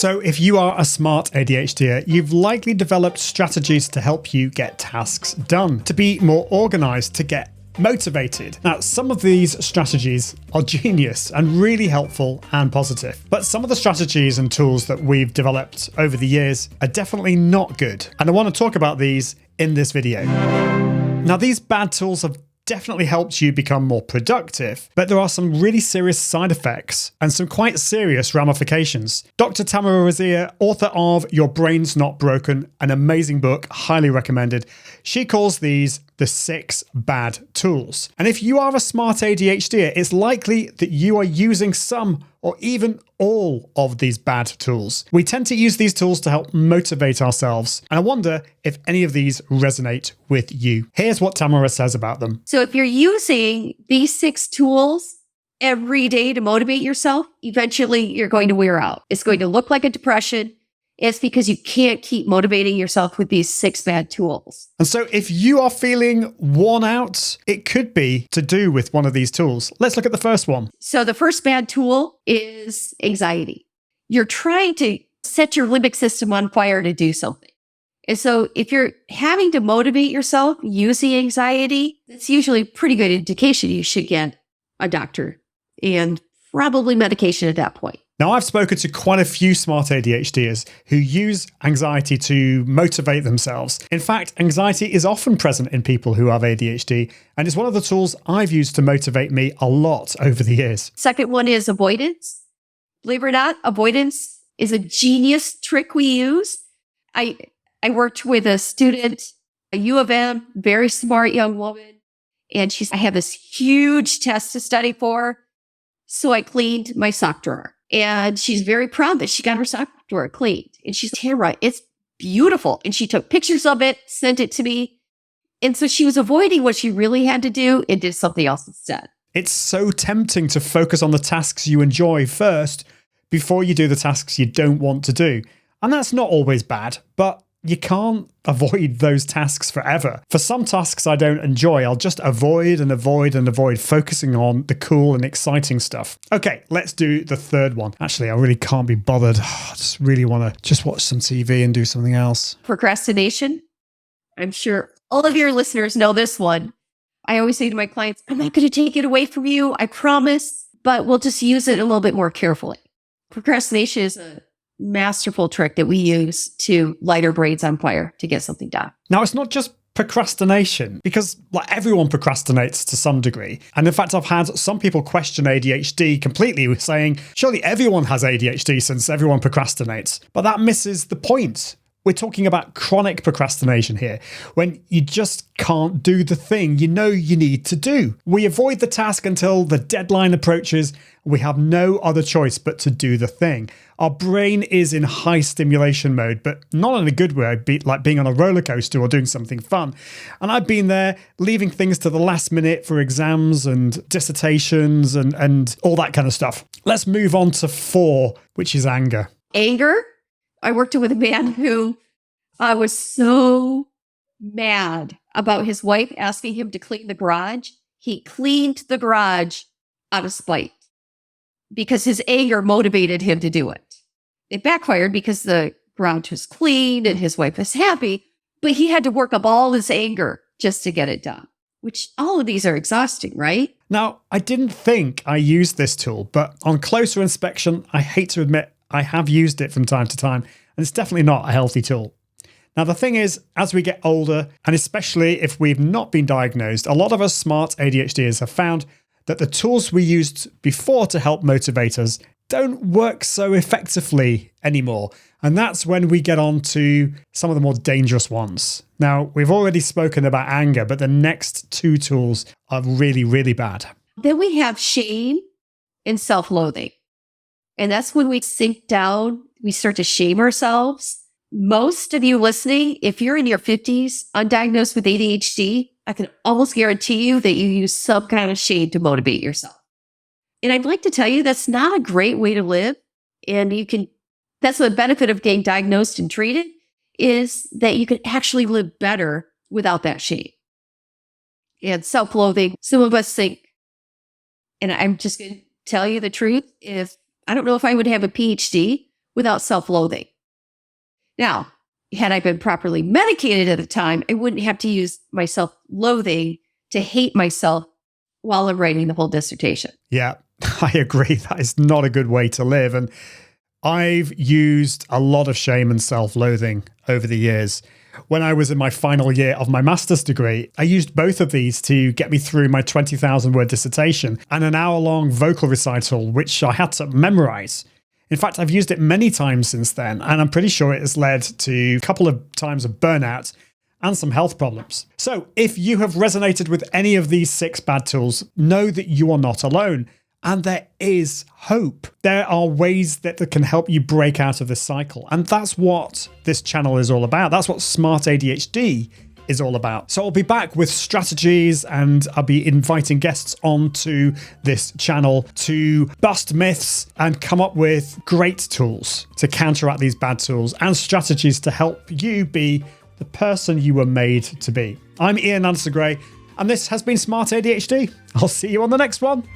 So if you are a smart ADHDer, you've likely developed strategies to help you get tasks done, to be more organized, to get motivated. Now, some of these strategies are genius and really helpful and positive, but some of the strategies and tools that we've developed over the years are definitely not good. And I want to talk about these in this video. Now, these bad tools have definitely helped you become more productive, but there are some really serious side effects and some quite serious ramifications. Dr. Tamara Rosier, author of Your Brain's Not Broken, an amazing book, highly recommended. She calls these the 6 bad tools. And if you are a smart ADHD, it's likely that you are using some or even all of these bad tools. We tend to use these tools to help motivate ourselves, and I wonder if any of these resonate with you. Here's what Tamara says about them. So if you're using these 6 tools every day to motivate yourself, eventually you're going to wear out. It's going to look like a depression. It's because you can't keep motivating yourself with these 6 bad tools. And so if you are feeling worn out, it could be to do with one of these tools. Let's look at the first one. So the first bad tool is anxiety. You're trying to set your limbic system on fire to do something. And so if you're having to motivate yourself using anxiety, that's usually a pretty good indication you should get a doctor and probably medication at that point. Now, I've spoken to quite a few smart ADHDers who use anxiety to motivate themselves. In fact, anxiety is often present in people who have ADHD, and it's one of the tools I've used to motivate me a lot over the years. Second one is avoidance. Believe it or not, avoidance is a genius trick we use. I worked with a student, a U of M, very smart young woman, and I have this huge test to study for, so I cleaned my sock drawer. And she's very proud that she got her sock drawer cleaned. And she's handwriting. It's beautiful. And she took pictures of it, sent it to me. And so she was avoiding what she really had to do and did something else instead. It's so tempting to focus on the tasks you enjoy first before you do the tasks you don't want to do. And that's not always bad, but you can't avoid those tasks forever. For some tasks I don't enjoy, I'll just avoid, focusing on the cool and exciting stuff. Okay, let's do the third one. Actually, I really can't be bothered. I just really want to just watch some TV and do something else. Procrastination. I'm sure all of your listeners know this one. I always say to my clients, I'm not going to take it away from you, I promise, but we'll just use it a little bit more carefully. Procrastination is a masterful trick that we use to light our brains on fire to get something done. Now, it's not just procrastination, because everyone procrastinates to some degree. And in fact, I've had some people question ADHD completely, saying, surely everyone has ADHD since everyone procrastinates. But that misses the point. We're talking about chronic procrastination here, when you just can't do the thing you know you need to do. We avoid the task until the deadline approaches. We have no other choice but to do the thing. Our brain is in high stimulation mode, but not in a good way, like being on a roller coaster or doing something fun. And I've been there, leaving things to the last minute for exams and dissertations and all that kind of stuff. Let's move on to 4, which is anger. Anger. I worked with a man who was so mad about his wife asking him to clean the garage. He cleaned the garage out of spite because his anger motivated him to do it. It backfired because the garage was clean and his wife was happy, but he had to work up all his anger just to get it done, which all of these are exhausting, right? Now, I didn't think I used this tool, but on closer inspection, I hate to admit I have used it from time to time, and it's definitely not a healthy tool. Now, the thing is, as we get older, and especially if we've not been diagnosed, a lot of us smart ADHDers have found that the tools we used before to help motivate us don't work so effectively anymore. And that's when we get on to some of the more dangerous ones. Now, we've already spoken about anger, but the next 2 tools are really, really bad. Then we have shame and self-loathing. And that's when we sink down, we start to shame ourselves. Most of you listening, if you're in your 50s, undiagnosed with ADHD, I can almost guarantee you that you use some kind of shame to motivate yourself. And I'd like to tell you that's not a great way to live. And that's the benefit of getting diagnosed and treated, is that you can actually live better without that shame. And self-loathing, some of us think, and I'm just going to tell you the truth, I don't know if I would have a PhD without self-loathing. Now, had I been properly medicated at the time, I wouldn't have to use my self-loathing to hate myself while I'm writing the whole dissertation. Yeah, I agree. That is not a good way to live. And I've used a lot of shame and self-loathing over the years. When I was in my final year of my master's degree, I used both of these to get me through my 20,000 word dissertation and an hour-long vocal recital, which I had to memorize. In fact, I've used it many times since then, and I'm pretty sure it has led to a couple of times of burnout and some health problems. So if you have resonated with any of these 6 bad tools, know that you are not alone. And there is hope. There are ways that can help you break out of this cycle. And that's what this channel is all about. That's what Smart ADHD is all about. So I'll be back with strategies, and I'll be inviting guests onto this channel to bust myths and come up with great tools to counteract these bad tools and strategies to help you be the person you were made to be. I'm Ian Anderson Gray, and this has been Smart ADHD. I'll see you on the next one.